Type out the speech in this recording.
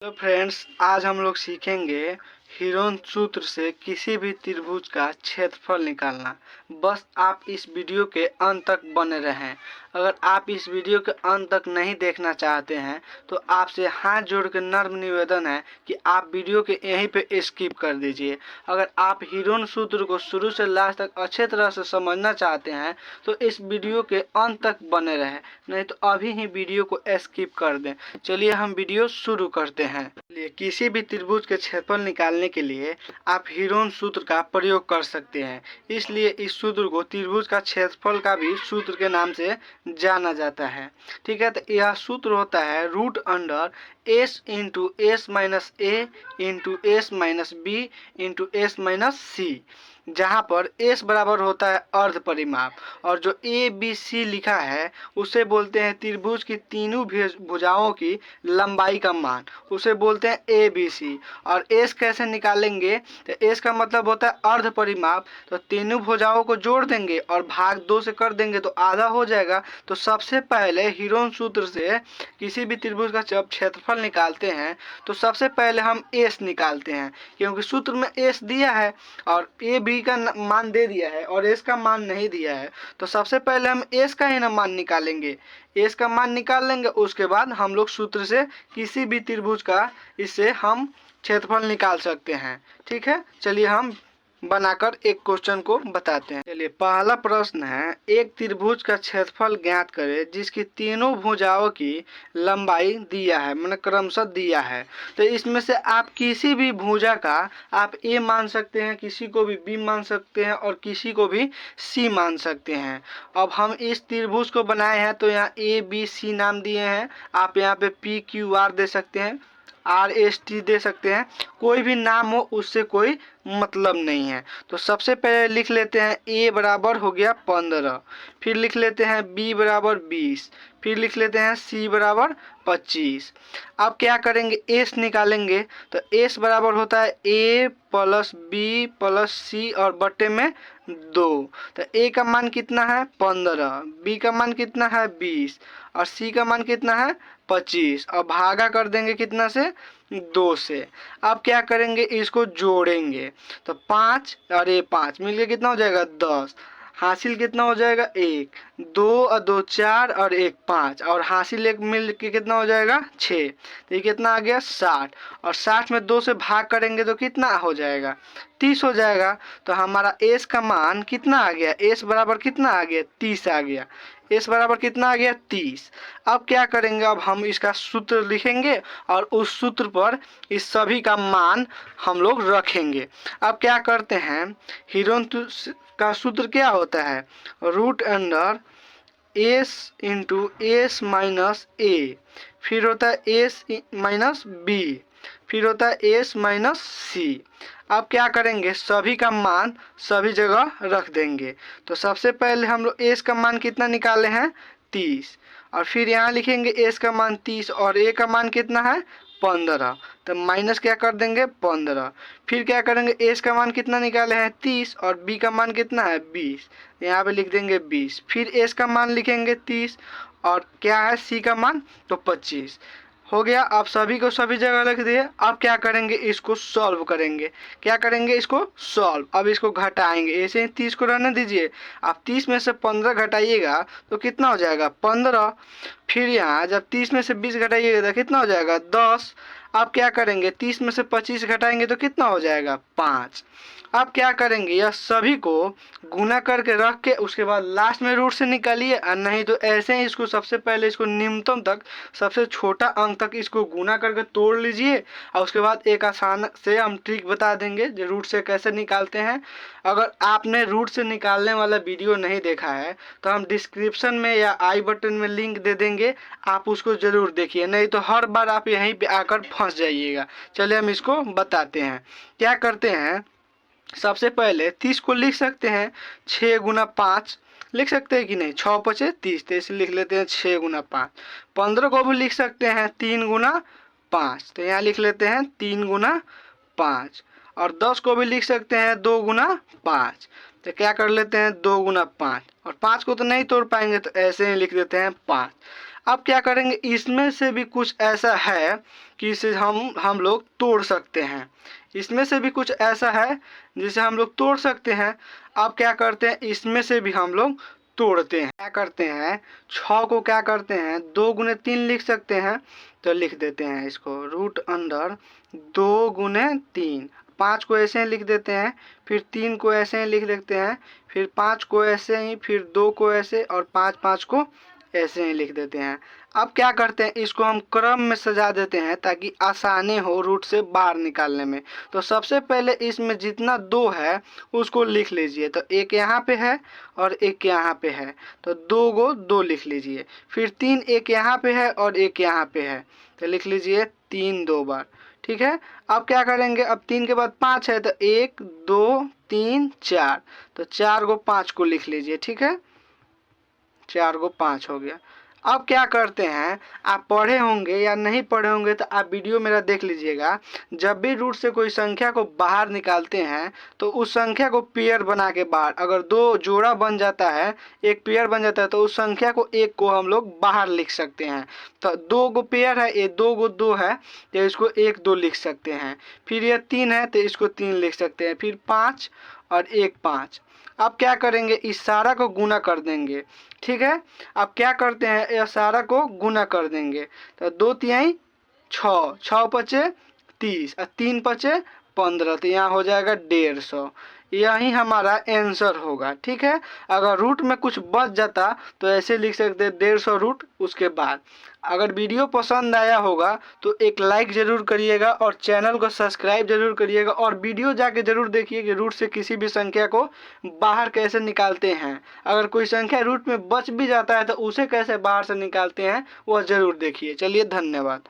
तो फ्रेंड्स, आज हम लोग सीखेंगे हीरोन सूत्र से किसी भी त्रिभुज का क्षेत्रफल निकालना। बस आप इस वीडियो के अंत तक बने रहें। अगर आप इस वीडियो के अंत तक नहीं देखना चाहते हैं तो आपसे हाथ जोड़ के नम्र निवेदन है कि आप वीडियो के यहीं पे स्किप कर दीजिए। अगर आप हीरोन सूत्र को शुरू से लास्ट तक अच्छे तरह से समझना चाहते हैं तो इस वीडियो के अंत तक बने रहें, नहीं तो अभी ही वीडियो को स्किप कर दें। चलिए हम वीडियो शुरू करते हैं। किसी भी त्रिभुज के क्षेत्रफल निकालने के लिए आप हीरोन सूत्र का प्रयोग कर सकते हैं। इसलिए इस सूत्र को त्रिभुज का क्षेत्रफल का भी सूत्र के नाम से जाना जाता है। ठीक है, तो यह सूत्र होता है root under S into S minus A into S minus B into S minus C, जहाँ पर s बराबर होता है अर्ध परिमाप और जो ए बी सी लिखा है उसे बोलते हैं त्रिभुज की तीनों भुजाओं की लंबाई का मान, उसे बोलते हैं ए बी सी। और s कैसे निकालेंगे, तो s का मतलब होता है अर्ध परिमाप, तो तीनों भुजाओं को जोड़ देंगे और भाग 2 से कर देंगे तो आधा हो जाएगा। तो सबसे पहले हीरोन सूत्र से किसी भी त्रिभुज का जब क्षेत्रफल निकालते हैं तो सबसे पहले हम s निकालते हैं, क्योंकि सूत्र में s दिया है और ए बी का मान दे दिया है और s का मान नहीं दिया है। तो सबसे पहले हम s का ही ना मान निकालेंगे, s का मान निकाल लेंगे, उसके बाद हम लोग सूत्र से किसी भी त्रिभुज का इससे हम क्षेत्रफल निकाल सकते हैं। ठीक है, चलिए हम बनाकर एक क्वेश्चन को बताते हैं। चलिए, पहला प्रश्न है, एक त्रिभुज का क्षेत्रफल ज्ञात करें जिसकी तीनों भुजाओं की लंबाई दिया है, मैंने क्रमशः दिया है। तो इसमें से आप किसी भी भुजा का आप ए मान सकते हैं, किसी को भी बी मान सकते हैं और किसी को भी सी मान सकते हैं। अब हम इस त्रिभुज को बनाए हैं तो यहाँ ए बी सी नाम दिए हैं, आप यहाँ पे पी क्यू आर दे सकते हैं, आर एस टी दे सकते हैं, कोई भी नाम हो उससे कोई मतलब नहीं है। तो सबसे पहले लिख लेते हैं a बराबर हो गया 15, फिर लिख लेते हैं b बराबर 20, फिर लिख लेते हैं c बराबर 25। अब क्या करेंगे, s निकालेंगे। तो s बराबर होता है a plus b plus c और बटे में 2। तो a का मान कितना है 15, b का मान कितना है 20 और c का मान कितना है 25 और भागा कर देंगे कितना से 2 से। अब क्या करेंगे, इसको जोड़ेंगे। तो 5 और ये 5 मिलके कितना हो जाएगा 10, हासिल कितना हो जाएगा 1, 2 और 2 4 और 1 5 और हासिल 1 मिल के कितना हो जाएगा 6। तो ये कितना आ गया 60 और 60 में 2 से भाग करेंगे तो कितना हो जाएगा 30 हो जाएगा। तो हमारा s का मान कितना आ गया, s बराबर कितना आ गया 30 आ गया, s बराबर कितना आ गया 30। अब क्या करेंगे, अब हम इसका सूत्र लिखेंगे और उस सूत्र पर इस सभी का मान हम लोग रखेंगे। अब क्या करते हैं, हीरोन का सूत्र क्या होता है, root under S into S minus A, फिर होता है एस माइनस बी, फिर होता है एस माइनस सी। अब क्या करेंगे, सभी का मान सभी जगह रख देंगे। तो सबसे पहले हम लोग एस का मान कितना निकाले हैं 30 और फिर यहाँ लिखेंगे एस का मान 30 और ए का मान कितना है 15। तो माइनस क्या कर देंगे 15, फिर क्या करेंगे एस का मान कितना निकाले हैं 30 और बी का मान कितना है 20, यहाँ पे लिख देंगे 20, फिर एस का मान लिखेंगे 30 और क्या है सी का मान तो 25 हो गया। अब सभी को सभी जगह लिख दिए। अब क्या करेंगे, इसको सॉल्व करेंगे। क्या करेंगे, इसको सॉल्व। अब इसको घटाएंगे, ऐसे ही 30 को रहने दीजिए। आप 30 में से 15 घटाइएगा तो कितना हो जाएगा 15, फिर यहाँ जब 30 में से 20 घटाइएगा तो कितना हो जाएगा 10। अब क्या करेंगे, 30 में से 25 घटाएंगे तो कितना हो जाएगा 5। अब क्या करेंगे, यह सभी को गुना करके रख के उसके बाद लास्ट में रूट से निकालिए, और नहीं तो ऐसे ही इसको सबसे पहले इसको निम्नतम तक सबसे छोटा अंक तक इसको गुना करके तोड़ लीजिए और उसके बाद एक आसान से हम ट्रिक बता देंगे जो रूट से कैसे निकालते हैं। अगर आपने रूट से निकालने वाला वीडियो नहीं देखा है तो हम डिस्क्रिप्शन में या आई बटन में लिंक दे देंगे, आप उसको ज़रूर देखिए, नहीं तो हर बार आप यहीं पे आकर फंस जाइएगा। चलिए हम इसको बताते हैं। क्या करते हैं, सबसे पहले 30 को लिख सकते हैं 6 गुना 5 लिख सकते हैं कि नहीं, 6 पचे 30, तो इसे लिख लेते हैं 6 गुना 5। 15 को भी लिख सकते हैं 3 गुना 5, तो यहाँ लिख लेते हैं 3 गुना 5। और 10 को भी लिख सकते हैं 2 गुना 5, तो क्या कर लेते हैं 2 गुना 5। और 5 को तो नहीं तोड़ पाएंगे तो ऐसे ही लिख देते हैं 5। अब क्या करेंगे, इसमें से भी कुछ ऐसा है कि इसे हम लोग तोड़ सकते हैं। इसमें से भी कुछ ऐसा है जिसे हम लोग तोड़ सकते हैं। अब क्या करते हैं, इसमें से भी हम लोग तोड़ते हैं। क्या करते हैं, 6 को क्या करते हैं, 2 गुने 3 लिख सकते हैं। तो लिख देते हैं इसको रूट अंडर 2 गुने 3। 5 को ऐसे ही लिख देते हैं, फिर 3 को ऐसे ही लिख देते हैं, फिर 5 को ऐसे ही, फिर 2 को ऐसे, और 5 को ऐसे ही लिख देते हैं। अब क्या करते हैं, इसको हम क्रम में सजा देते हैं ताकि आसानी हो रूट से बाहर निकालने में। तो सबसे पहले इसमें जितना 2 है उसको लिख लीजिए। तो एक यहाँ पे है और एक यहाँ पे है, तो 2 को 2 लिख लीजिए। फिर 3 एक यहाँ पे है और एक यहाँ पे है, तो लिख लीजिए 3 2 बार। ठीक है। अब क्या करेंगे, अब 3 के बाद 5 है, तो 1 2 3 4, तो 4 को 5 को लिख लीजिए। ठीक है, 4 को 5 हो गया। अब क्या करते हैं, आप पढ़े होंगे या नहीं पढ़े होंगे तो आप वीडियो मेरा देख लीजिएगा। जब भी रूट से कोई संख्या को बाहर निकालते हैं तो उस संख्या को पेयर बना के बाहर, अगर 2 जोड़ा बन जाता है, एक पेयर बन जाता है, तो उस संख्या को एक को हम लोग बाहर लिख सकते हैं। तो 2 को पेयर है, ये 2 को 2 है तो इसको 1 2 लिख सकते हैं। फिर यह 3 है तो इसको 3 लिख सकते हैं। फिर 5 और 1 5। अब क्या करेंगे, इस सारा को गुना कर देंगे। ठीक है। अब क्या करते हैं, यह सारा को गुना कर देंगे। तो 2 तिहाई 6, 6 पचे 30 और 3 पचे 15, तो यहाँ हो जाएगा 150। यही हमारा आंसर होगा। ठीक है। अगर रूट में कुछ बच जाता तो ऐसे लिख सकते हैं 150 रूट उसके बाद। अगर वीडियो पसंद आया होगा तो एक लाइक ज़रूर करिएगा और चैनल को सब्सक्राइब जरूर करिएगा, और वीडियो जाके ज़रूर देखिए कि रूट से किसी भी संख्या को बाहर कैसे निकालते हैं। अगर कोई संख्या रूट में बच भी जाता है तो उसे कैसे बाहर से निकालते हैं वह ज़रूर देखिए। चलिए, धन्यवाद।